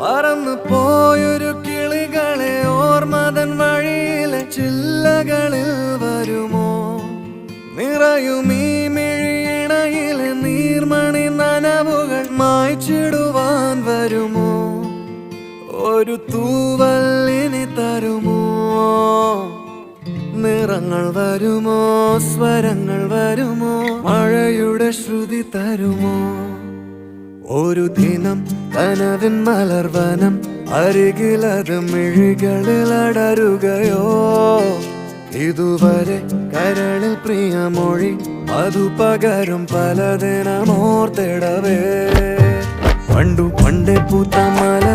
പറന്നു പോയൊരു കിളികളെ ഓർമ്മതൻ വഴിയിലെ ചില്ലകളിൽ വരുമോ? നിറയും ഈ മിഴിയിണയിലെ നീർമണി നനവുകൾ മായ്ച്ചിടുവാൻ വരുമോ? ഒരു തൂവല്ലിനി തരുമോ? നിറങ്ങൾ വരുമോ? സ്വരങ്ങൾ വരുമോ? മഴയുടെ ശ്രുതി തരുമോ? ഒരു ദിനം കനവിൻ മലർവനം അരികിലത് മിഴികളിൽ അടരുകയോ? ഇതുവരെ കരളിൽ പ്രിയമൊഴി അതു പകരും പലതിനമോർത്തിടവേ. പണ്ടു പണ്ടേ പൂത്ത മല